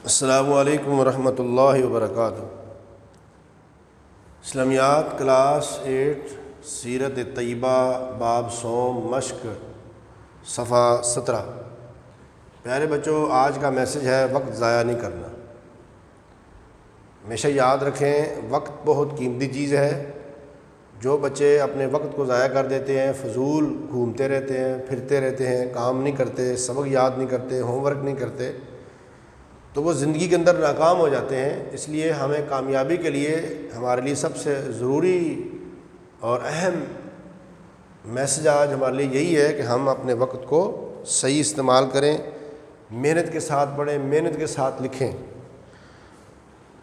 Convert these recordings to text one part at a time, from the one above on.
السلام علیکم ورحمۃ اللہ وبرکاتہ۔ اسلامیات کلاس 8 سیرت طیبہ باب صوم مشق صفحہ 17۔ پیارے بچوں، آج کا میسج ہے وقت ضائع نہیں کرنا۔ ہمیشہ یاد رکھیں وقت بہت قیمتی چیز ہے۔ جو بچے اپنے وقت کو ضائع کر دیتے ہیں، فضول گھومتے رہتے ہیں، پھرتے رہتے ہیں، کام نہیں کرتے، سبق یاد نہیں کرتے، ہوم ورک نہیں کرتے، تو وہ زندگی کے اندر ناکام ہو جاتے ہیں۔ اس لیے ہمیں کامیابی کے لیے ہمارے لیے سب سے ضروری اور اہم میسج آج ہمارے لیے یہی ہے کہ ہم اپنے وقت کو صحیح استعمال کریں، محنت کے ساتھ پڑھیں، محنت کے ساتھ لکھیں۔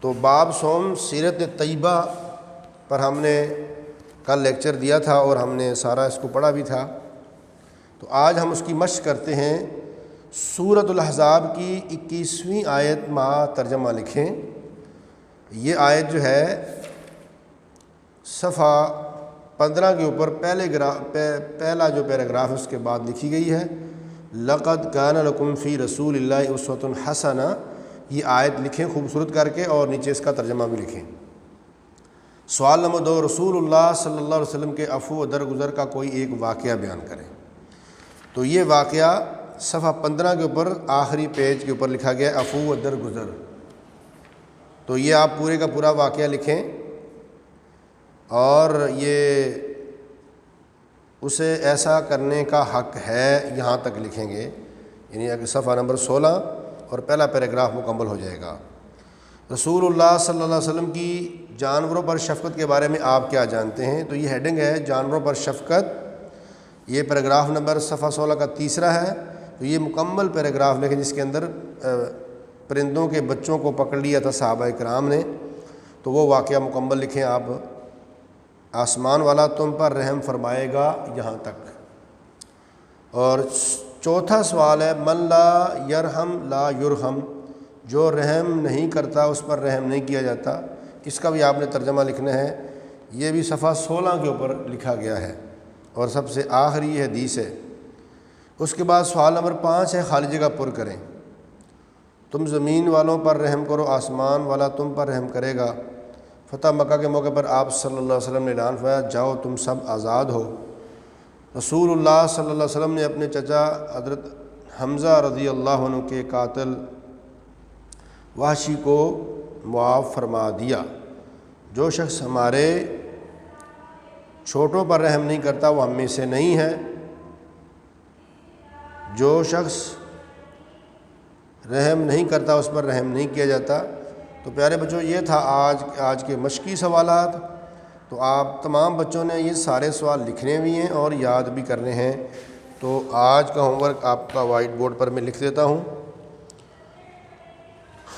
تو باب صوم سیرت طیبہ پر ہم نے کل لیکچر دیا تھا اور ہم نے سارا اس کو پڑھا بھی تھا۔ تو آج ہم اس کی مشق کرتے ہیں۔ سورۃ الاحزاب کی 21ویں آیت ترجمہ لکھیں۔ یہ آیت جو ہے صفحہ 15 کے اوپر پہلا جو پیراگراف ہے اس کے بعد لکھی گئی ہے۔ لقد کان لکم فی رسول اللہ اسوۃ حسنہ، یہ آیت لکھیں خوبصورت کر کے اور نیچے اس کا ترجمہ بھی لکھیں۔ سوال نمبر 2، رسول اللہ صلی اللہ علیہ وسلم کے عفو و درگزر کا کوئی ایک واقعہ بیان کریں۔ تو یہ واقعہ صفحہ 15 کے اوپر آخری پیج کے اوپر لکھا گیا ہے، عفو و درگزر۔ تو یہ آپ پورے کا پورا واقعہ لکھیں اور یہ اسے ایسا کرنے کا حق ہے یہاں تک لکھیں گے، یعنی کہ صفحہ نمبر 16 اور پہلا پیراگراف مکمل ہو جائے گا۔ رسول اللہ صلی اللہ علیہ وسلم کی جانوروں پر شفقت کے بارے میں آپ کیا جانتے ہیں؟ تو یہ ہیڈنگ ہے جانوروں پر شفقت۔ یہ پیراگراف نمبر صفحہ 16 کا تیسرا ہے۔ تو یہ مکمل پیراگراف لکھیں جس کے اندر پرندوں کے بچوں کو پکڑ لیا تھا صحابہ کرام نے، تو وہ واقعہ مکمل لکھیں آپ۔ آسمان والا تم پر رحم فرمائے گا یہاں تک۔ اور چوتھا سوال ہے، من لا یرحم لا یرحم، جو رحم نہیں کرتا اس پر رحم نہیں کیا جاتا۔ اس کا بھی آپ نے ترجمہ لکھنا ہے۔ یہ بھی صفحہ 16 کے اوپر لکھا گیا ہے اور سب سے آخری حدیث ہے۔ اس کے بعد سوال نمبر 5 ہے، خالی جگہ پر کریں۔ تم زمین والوں پر رحم کرو، آسمان والا تم پر رحم کرے گا۔ فتح مکہ کے موقع پر آپ صلی اللہ علیہ وسلم نے اعلان فرمایا، جاؤ تم سب آزاد ہو۔ رسول اللہ صلی اللہ علیہ وسلم نے اپنے چچا حضرت حمزہ رضی اللہ عنہ کے قاتل وحشی کو معاف فرما دیا۔ جو شخص ہمارے چھوٹوں پر رحم نہیں کرتا وہ ہم میں سے نہیں ہے۔ جو شخص رحم نہیں کرتا اس پر رحم نہیں کیا جاتا۔ تو پیارے بچوں، یہ تھا آج کے مشقی سوالات۔ تو آپ تمام بچوں نے یہ سارے سوال لکھنے بھی ہیں اور یاد بھی کرنے ہیں۔ تو آج کا ہوم ورک آپ کا وائٹ بورڈ پر میں لکھ دیتا ہوں۔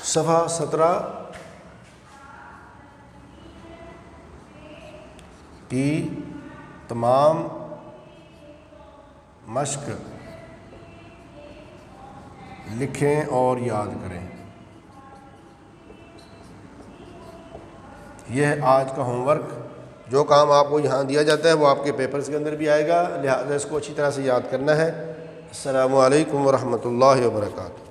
صفحہ 17 کی تمام مشق لکھیں اور یاد کریں۔ یہ ہے آج کا ہوم ورک۔ جو کام آپ کو یہاں دیا جاتا ہے وہ آپ کے پیپرز کے اندر بھی آئے گا، لہٰذا اس کو اچھی طرح سے یاد کرنا ہے۔ السلام علیکم ورحمۃ اللہ وبرکاتہ۔